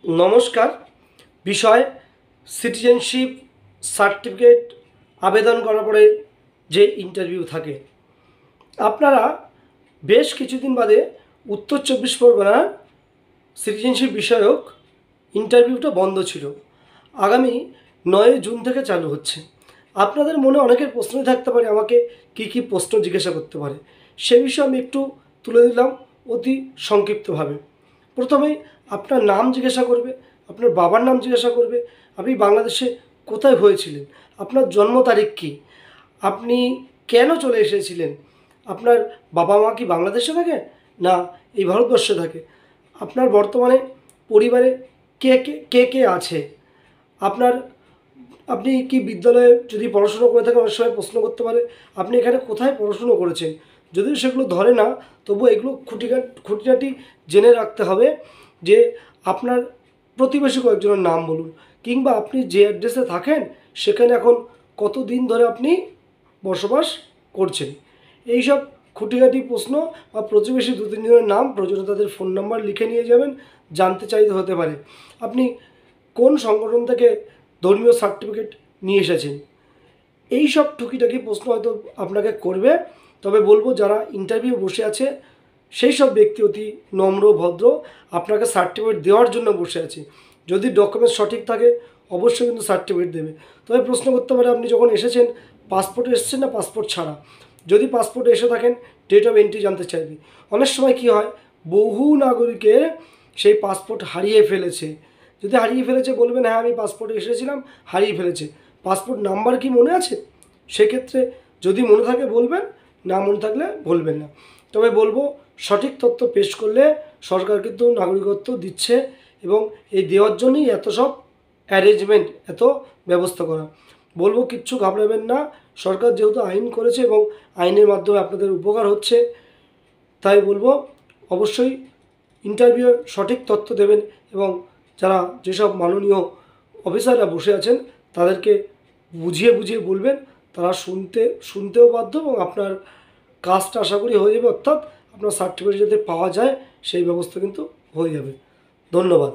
নমস্কার। বিষয় citizenship certificate আবেদন করার পরে যে ইন্টারভিউ থাকে। আপনারা বেশ কিছুদিন বাদে উত্তর 24 পরগনার সিটিজেনশিপ বিষয়ক ইন্টারভিউটা বন্ধ ছিল। আগামী 9 জুন থেকে চালু হচ্ছে। আপনাদের মনে অনেকের প্রশ্নই থাকতে পারে, আমাকে কি প্রশ্ন জিজ্ঞাসা করতে পারে, সে বিষয়ে আমি একটু তুলে দিলাম অতি সংক্ষিপ্তভাবে। প্রথমেই আপনার নাম জিজ্ঞাসা করবে, আপনার বাবার নাম জিজ্ঞাসা করবে, আপনি বাংলাদেশে কোথায় হয়েছিলেন, আপনার জন্ম তারিখ কী, আপনি কেন চলে এসেছিলেন, আপনার বাবা মা কি বাংলাদেশে থাকে না এই ভারতবর্ষে থাকে, আপনার বর্তমানে পরিবারে কে আছে, আপনি কি বিদ্যালয়ে যদি পড়াশুনো করে থাকেন, অনেক সময় প্রশ্ন করতে পারে আপনি এখানে কোথায় পড়াশুনো করেছেন। যদিও সেগুলো ধরে না, তবু এগুলো খুঁটিনাটি জেনে রাখতে হবে যে আপনার প্রতিবেশী কয়েকজনের নাম বলুন, কিংবা আপনি যে অ্যাড্রেসে থাকেন সেখানে এখন কতদিন ধরে আপনি বসবাস করছেন। এইসব খুঁটিনাটি প্রশ্ন বা প্রতিবেশী 2-3 জনের নাম, প্রয়োজনে তাদের ফোন নাম্বার লিখে নিয়ে যাবেন। জানতে চাইতে হতে পারে আপনি কোন সংগঠন থেকে ধর্মীয় সার্টিফিকেট নিয়ে এসেছেন। এই সব টুকিটাকি প্রশ্ন হয়তো আপনাকে করবে। তবে বলবো, যারা ইন্টারভিউ বসে আছে সেই সব ব্যক্তি অতি নম্র ভদ্র, আপনাকে সার্টিফিকেট দেওয়ার জন্য বসে আছে। যদি ডকুমেন্টস সঠিক থাকে অবশ্যই কিন্তু সার্টিফিকেট দেবে। তবে প্রশ্ন করতে পারে আপনি যখন এসেছেন পাসপোর্টে এসেছেন না পাসপোর্ট ছাড়া। যদি পাসপোর্টে এসে থাকেন ডেট অফ এন্ট্রি জানতে চাইবে। অনেক সময় কি হয়, বহু নাগরিকের সেই পাসপোর্ট হারিয়ে ফেলেছে। যদি হারিয়ে ফেলেছে বলবেন হ্যাঁ আমি পাসপোর্টে এসেছিলাম, হারিয়ে ফেলেছে, পাসপোর্ট নাম্বার কি মনে আছে? সেক্ষেত্রে যদি মনে থাকে বলবেন, না মনে থাকলে বলবেন না। তবে বলবো, সঠিক তথ্য পেশ করলে সরকার কিন্তু নাগরিকত্ব দিচ্ছে, এবং এই দেওয়ার জন্যই এত সব অ্যারেঞ্জমেন্ট, এত ব্যবস্থা করা। বলবো কিচ্ছু ঘাবড়াবেন না, সরকার যেহেতু আইন করেছে এবং আইনের মাধ্যমে আপনাদের উপকার হচ্ছে, তাই বলবো অবশ্যই ইন্টারভিউ সঠিক তথ্য দেবেন। এবং যারা যেসব মাননীয় অফিসাররা বসে আছেন তাদেরকে বুঝিয়ে বলবেন, তারা শুনতেও বাধ্য, এবং আপনার কাজটা আশা করি হয়ে যাবে, অর্থাৎ আপনার সার্টিফিকেট যাতে পাওয়া যায় সেই ব্যবস্থা কিন্তু হয়ে যাবে। ধন্যবাদ।